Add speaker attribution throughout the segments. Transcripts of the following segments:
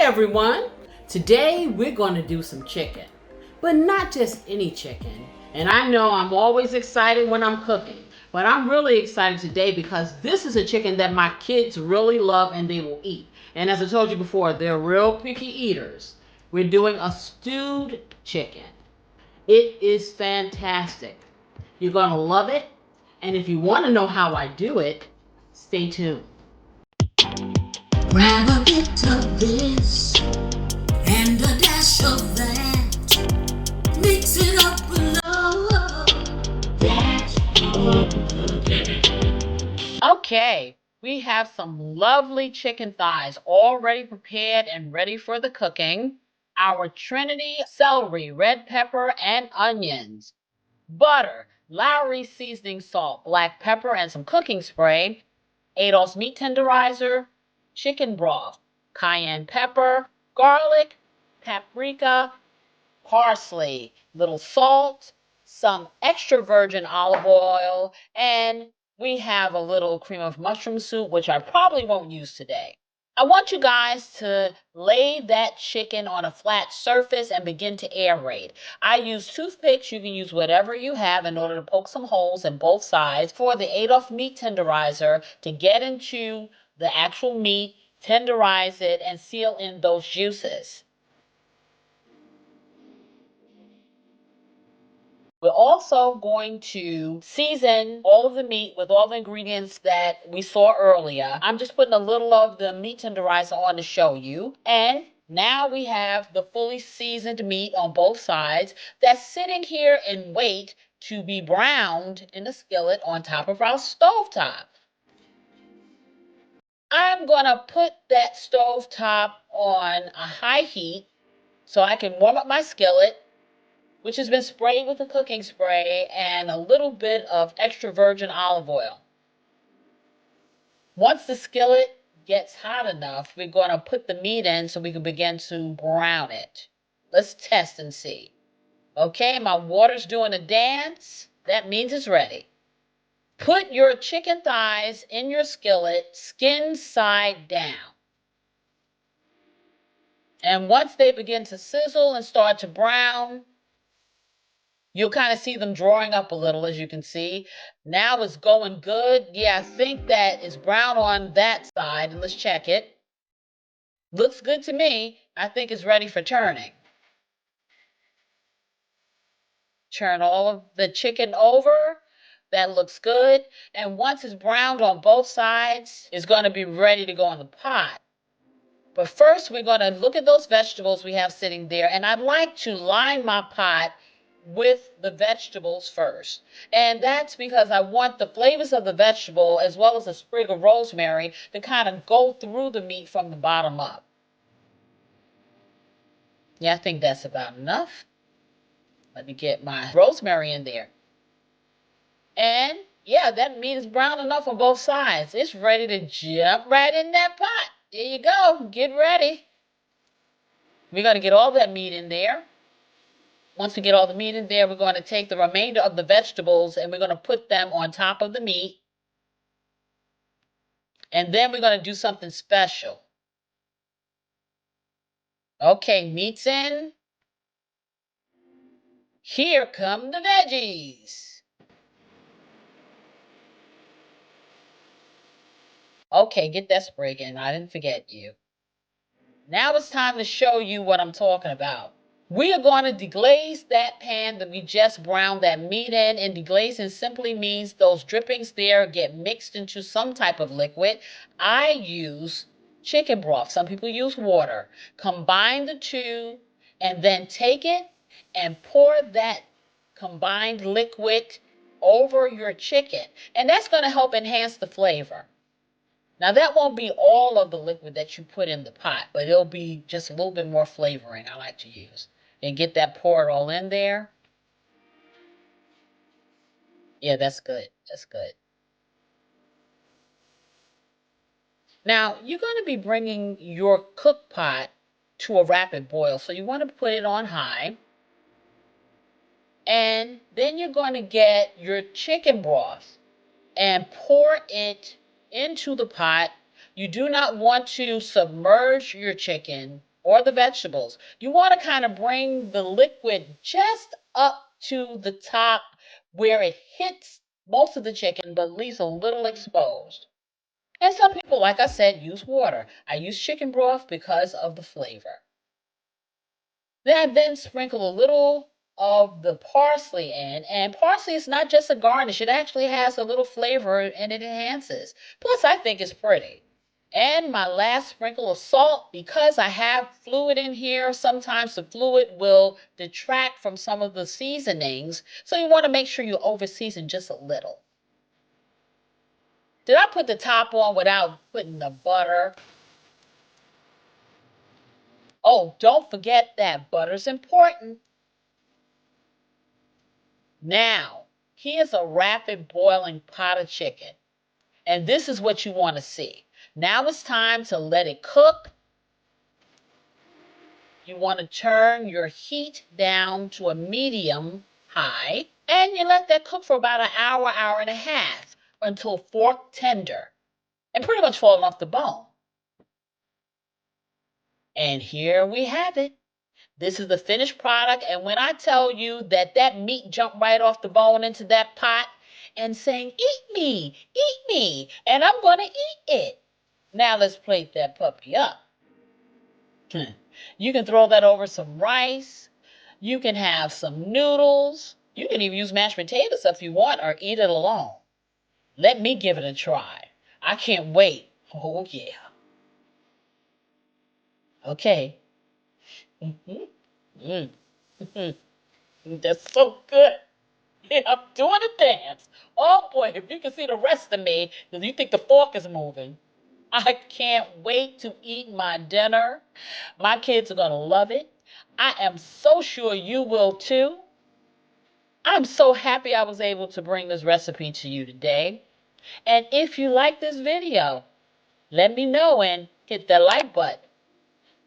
Speaker 1: everyone. Today we're going to do some chicken, but not just any chicken. And I know I'm always excited when I'm cooking, but I'm really excited today because this is a chicken that my kids really love and they will eat. And as I told you before, they're real picky eaters. We're doing a stewed chicken. It is fantastic. You're going to love it. And if you want to know how I do it, stay tuned. Grab a bit of this and a dash of that. Mix it up with love. That's home cooking. Okay, we have some lovely chicken thighs already prepared and ready for the cooking. Our Trinity celery, red pepper, and onions. Butter, Lowry seasoning salt, black pepper, and some cooking spray. Adolph's meat tenderizer, chicken broth, cayenne pepper, garlic, paprika, parsley, little salt, some extra virgin olive oil, and we have a little cream of mushroom soup, which I probably won't use today. I want you guys to lay that chicken on a flat surface and begin to aerate. I use toothpicks. You can use whatever you have in order to poke some holes in both sides for the Adolph meat tenderizer to get into the actual meat, tenderize it, and seal in those juices. We're also going to season all of the meat with all the ingredients that we saw earlier. I'm just putting a little of the meat tenderizer on to show you. And now we have the fully seasoned meat on both sides that's sitting here and wait to be browned in the skillet on top of our stovetop. I'm going to put that stovetop on a high heat so I can warm up my skillet, which has been sprayed with a cooking spray and a little bit of extra virgin olive oil. Once the skillet gets hot enough, we're going to put the meat in so we can begin to brown it. Let's test and see. Okay, my water's doing a dance. That means it's ready. Put your chicken thighs in your skillet, skin side down. And once they begin to sizzle and start to brown, you'll kind of see them drawing up a little, as you can see. Now it's going good. Yeah, I think that is brown on that side. And let's check it. Looks good to me. I think it's ready for turning. Turn all of the chicken over. That looks good. And once it's browned on both sides, it's going to be ready to go in the pot. But first, we're going to look at those vegetables we have sitting there. And I'd like to line my pot with the vegetables first. And that's because I want the flavors of the vegetable as well as a sprig of rosemary to kind of go through the meat from the bottom up. Yeah, I think that's about enough. Let me get my rosemary in there. And yeah, that meat is brown enough on both sides. It's ready to jump right in that pot. There you go. Get ready. We're going to get all that meat in there. Once we get all the meat in there, we're going to take the remainder of the vegetables and we're going to put them on top of the meat. And then we're going to do something special. Okay, meat's in. Here come the veggies. Okay, get that sprig in. I didn't forget you. Now it's time to show you what I'm talking about. We are going to deglaze that pan that we just browned that meat in. And deglazing simply means those drippings there get mixed into some type of liquid. I use chicken broth. Some people use water. Combine the two and then take it and pour that combined liquid over your chicken. And that's going to help enhance the flavor. Now that won't be all of the liquid that you put in the pot, but it'll be just a little bit more flavoring I like to use. And get that poured all in there. Yeah, that's good. That's good. Now, you're going to be bringing your cook pot to a rapid boil. So you want to put it on high. And then you're going to get your chicken broth and pour it into the pot. You do not want to submerge your chicken
Speaker 2: or the vegetables. You want to kind of bring the liquid just up to the top where it hits most of the chicken, but leaves a little exposed. And some people, like I said, use water. I use chicken broth because of the flavor. Then sprinkle a little of the parsley in. And parsley is not just a garnish, it actually has a little flavor and it enhances. Plus, I think it's pretty. And my last sprinkle of salt, because I have fluid in here, sometimes the fluid will detract from some of the seasonings. So you want to make sure you over season just a little. Did I put the top on without putting the butter? Oh, don't forget that butter's important. Now, here's a rapid boiling pot of chicken. And this is what you want to see. Now it's time to let it cook. You want to turn your heat down to a medium high. And you let that cook for about an hour, hour and a half until fork tender and pretty much falling off the bone. And here we have it. This is the finished product. And when I tell you that that meat jumped right off the bone into that pot and saying, eat me, and I'm going to eat it. Now let's plate that puppy up. You can throw that over some rice. You can have some noodles. You can even use mashed potatoes if you want or eat it alone. Let me give it a try. I can't wait. Oh, yeah. Okay. Mm-hmm. That's so good. Yeah, I'm doing a dance. Oh boy, if you can see the rest of me, then you think the fork is moving. I can't wait to eat my dinner. My kids are going to love it. I am so sure you will too. I'm so happy I was able to bring this recipe to you today. And if you like this video, let me know and hit that like button.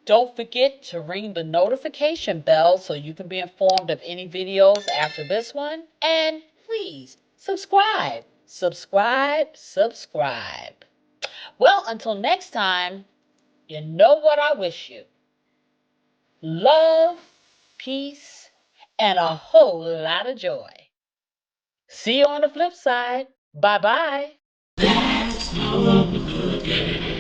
Speaker 2: Don't forget to ring the notification bell so you can be informed of any videos after this one. And please subscribe, subscribe, subscribe. Well, until next time, you know what I wish you. Love, peace, and a whole lot of joy. See you on the flip side. Bye-bye. That's home cooking.